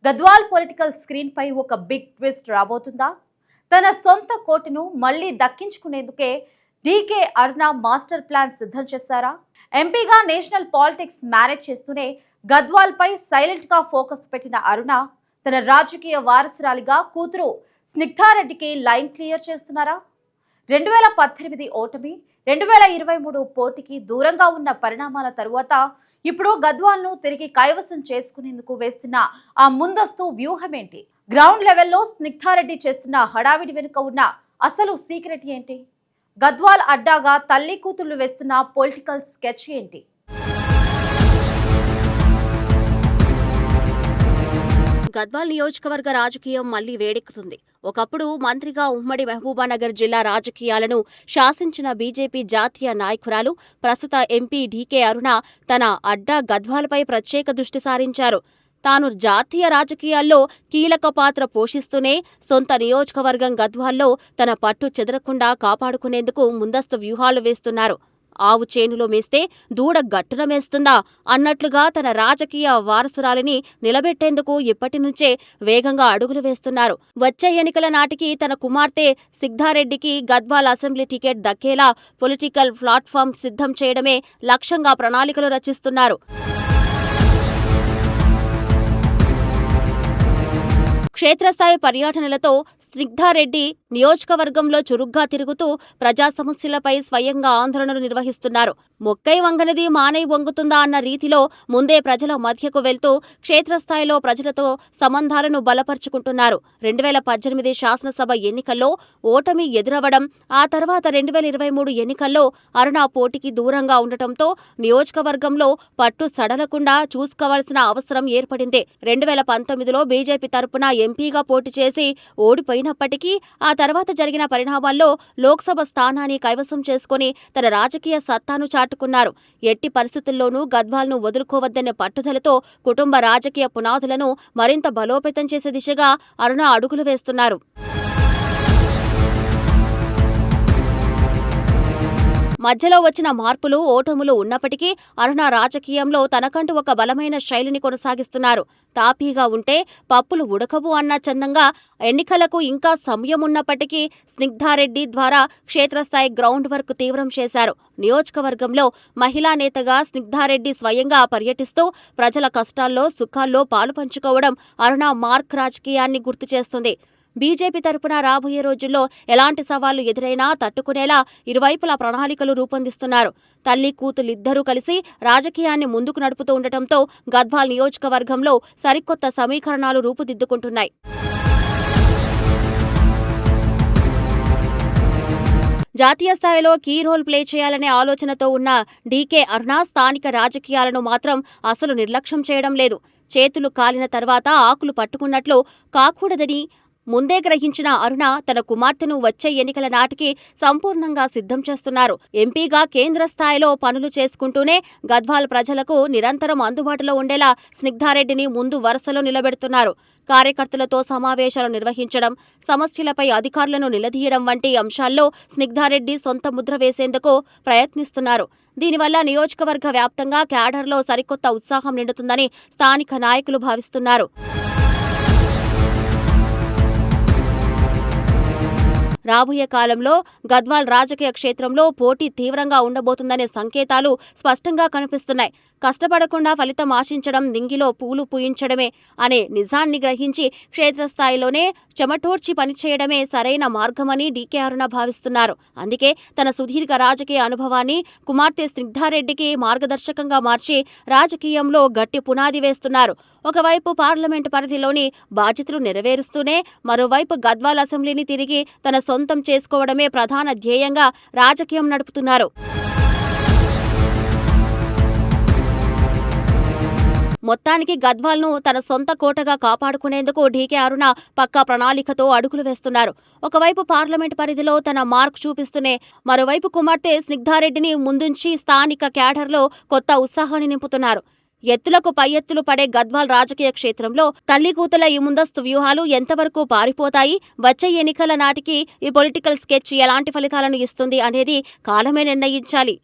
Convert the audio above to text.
Gadwal political screen పై ఒక big twist రాబోతుందా? తన సొంత కోటను మళ్లీ దక్కించుకునేందుకే డీకే అరుణ మాస్టర్ ప్లాన్ సిద్ధం చేశారా? ఎంపీగా నేషనల్ పాలిటిక్స్ మేనేజ్ చేస్తూనే గద్వాల్ పై సైలెంట్ గా ఫోకస్ పెట్టిన అరుణ తన రాజకీయ వారసురాలిగా కూతురు స్నిగ్ధారెడ్డికి లైన్ క్లియర్ చేస్తున్నారా? 2018 ఓటమి, 2023 పోటీకి దూరంగా ఉన్న పరిణామాల తరువాత ఇప్పుడు గద్వాల్ను తిరిగి కైవసం చేసుకునేందుకు వేస్తున్న ఆ ముందస్తు వ్యూహమేంటి? గ్రౌండ్ లెవెల్లో స్నిగ్ధారెడ్డి చేస్తున్న హడావిడి వెనుక ఉన్న అసలు సీక్రెట్ ఏంటి? గద్వాల్ అడ్డాగా తల్లి కూతుళ్లు వేస్తున్న పొలిటికల్ స్కెచ్ ఏంటి? గద్వాల్ నియోజకవర్గ రాజకీయం మళ్లీ వేడెక్కుతుంది. ఒకప్పుడు మంత్రిగా ఉమ్మడి మహబూబానగర్ జిల్లా రాజకీయాలను శాసించిన బీజేపీ జాతీయ నాయకురాలు, ప్రస్తుత ఎంపీ డీకే అరుణ తన అడ్డా గద్వాల్పై ప్రత్యేక దృష్టి సారించారు. తాను జాతీయ రాజకీయాల్లో కీలక పాత్ర పోషిస్తూనే సొంత నియోజకవర్గం గద్వాల్లో తన పట్టు చెదరకుండా కాపాడుకునేందుకు ముందస్తు వ్యూహాలు వేస్తున్నారు. ఆవు చేనులో మేస్తే దూడ గట్టున మేస్తుందా అన్నట్లుగా తన రాజకీయ వారసురాలిని నిలబెట్టేందుకు ఇప్పటినుంచే వేగంగా అడుగులు వేస్తున్నారు. వచ్చే ఎన్నికల నాటికి తన కుమార్తె స్నిగ్ధారెడ్డికి గద్వాల్ అసెంబ్లీ టికెట్ దక్కేలా పొలిటికల్ ప్లాట్ఫామ్ సిద్ధం చేయడమే లక్ష్యంగా ప్రణాళికలు రచిస్తున్నారు. క్షేత్రస్థాయి పర్యటనలతో స్నిగ్ధారెడ్డి నియోజకవర్గంలో చురుగ్గా తిరుగుతూ ప్రజా సమస్యలపై స్వయంగా ఆందోళనలు నిర్వహిస్తున్నారు. మొక్కై వంగనిది మానై వంగుతుందా అన్న రీతిలో ముందే ప్రజల మధ్యకు వెళ్తూ క్షేత్రస్థాయిలో ప్రజలతో సంబంధాలను బలపరుచుకుంటున్నారు. 2018 శాసనసభ ఎన్నికల్లో ఓటమి ఎదురవడం, ఆ తర్వాత 2023 ఎన్నికల్లో అరుణ పోటీకి దూరంగా ఉండటంతో నియోజకవర్గంలో పట్టు సడలకుండా చూసుకోవాల్సిన అవసరం ఏర్పడింది. 2019లో బీజేపీ తరపున ఎంపీగా పోటీ చేసి ఓడిపోయినప్పటికీ ఆ తర్వాత జరిగిన పరిణామాల్లో లోక్సభ స్థానాన్ని కైవసం చేసుకుని తన రాజకీయ సత్తాను చాటుకున్నారు. ఎట్టి పరిస్థితుల్లోనూ గద్వాల్ను వదులుకోవద్దనే పట్టుదలతో కుటుంబ రాజకీయ పునాదులను మరింత బలోపేతం చేసే దిశగా అరుణ అడుగులు వేస్తున్నారు. మధ్యలో వచ్చిన మార్పులు, ఓటములు ఉన్నప్పటికీ అరుణ రాజకీయంలో తనకంటూ ఒక బలమైన శైలిని కొనసాగిస్తున్నారు. తాపీగా ఉంటే పప్పులు ఉడకవు అన్న చందంగా ఎన్నికలకు ఇంకా సమయం ఉన్నప్పటికీ స్నిగ్ధారెడ్డి ద్వారా క్షేత్రస్థాయి గ్రౌండ్ వర్క్ తీవ్రం చేశారు. నియోజకవర్గంలో మహిళా నేతగా స్నిగ్ధారెడ్డి స్వయంగా పర్యటిస్తూ ప్రజల కష్టాల్లో, సుఖాల్లో పాలు పంచుకోవడం అరుణ మార్క్ రాజకీయాన్ని గుర్తు చేస్తుంది. బీజేపీ తరపున రాబోయే రోజుల్లో ఎలాంటి సవాళ్లు ఎదురైనా తట్టుకునేలా ఇరువైపులా ప్రణాళికలు రూపొందిస్తున్నారు. తల్లి కూతులిద్దరూ కలిసి రాజకీయాన్ని ముందుకు నడుపుతూ ఉండటంతో గద్వాల్ నియోజకవర్గంలో సరికొత్త సమీకరణాలు రూపుదిద్దుకుంటున్నాయి. జాతీయ స్థాయిలో కీ రోల్ ప్లే చేయాలనే ఆలోచనతో ఉన్న డీకే అరుణ స్థానిక రాజకీయాలను మాత్రం అసలు నిర్లక్ష్యం చేయడం లేదు. చేతులు కాలిన తర్వాత ఆకులు పట్టుకున్నట్లు కాకూడదని ముందే గ్రహించిన అరుణ తన కుమార్తెను వచ్చే ఎన్నికల నాటికి సంపూర్ణంగా సిద్ధం చేస్తున్నారు. ఎంపీగా కేంద్ర స్థాయిలో పనులు చేసుకుంటూనే గద్వాల్ ప్రజలకు నిరంతరం అందుబాటులో ఉండేలా స్నిగ్ధారెడ్డిని ముందు వరుసలో నిలబెడుతున్నారు. కార్యకర్తలతో సమావేశాలు నిర్వహించడం, సమస్యలపై అధికారులను నిలదీయడం వంటి అంశాల్లో స్నిగ్ధారెడ్డి సొంత ముద్ర వేసేందుకు ప్రయత్నిస్తున్నారు. దీనివల్ల నియోజకవర్గ వ్యాప్తంగా క్యాడర్లో సరికొత్త ఉత్సాహం నిండుతుందని స్థానిక నాయకులు భావిస్తున్నారు. రాబోయే కాలంలో గద్వాల్ రాజకీయ క్షేత్రంలో పోటీ తీవ్రంగా ఉండబోతుందనే సంకేతాలు స్పష్టంగా కనిపిస్తున్నాయి. కష్టపడకుండా ఫలితం ఆశించడం నింగిలో పూలు పూయించడమే అనే నిజాన్ని గ్రహించి క్షేత్రస్థాయిలోనే చెమటోడ్చి పనిచేయడమే సరైన మార్గమని డీకే అరుణ భావిస్తున్నారు. అందుకే తన సుదీర్ఘ రాజకీయ అనుభవాన్ని కుమార్తె స్నిగ్ధారెడ్డికి మార్గదర్శకంగా మార్చి రాజకీయంలో గట్టి పునాది వేస్తున్నారు. ఒకవైపు పార్లమెంటు పరిధిలోని బాధ్యతలు నెరవేరుస్తూనే మరోవైపు గద్వాల్ అసెంబ్లీని తిరిగి తన సొంతం చేసుకోవడమే ప్రధాన ధ్యేయంగా రాజకీయం నడుపుతున్నారు. మొత్తానికి గద్వాల్ను తన సొంత కోటగా కాపాడుకునేందుకు డీకే అరుణ పక్కా ప్రణాళికతో అడుగులు వేస్తున్నారు. ఒకవైపు పార్లమెంట్ పరిధిలో తన మార్క్ చూపిస్తూనే మరోవైపు కుమార్తె స్నిగ్ధారెడ్డిని ముందుంచి స్థానిక క్యాడర్లో కొత్త ఉత్సాహాన్ని నింపుతున్నారు. ఎత్తులకు పై ఎత్తులు పడే గద్వాల్ రాజకీయ క్షేత్రంలో తల్లి కూతుల ఈ ముందస్తు వ్యూహాలు ఎంతవరకు పారిపోతాయి, వచ్చే ఎన్నికల నాటికి ఈ పొలిటికల్ స్కెచ్ ఎలాంటి ఫలితాలను ఇస్తుంది అనేది కాలమే నిర్ణయించాలి.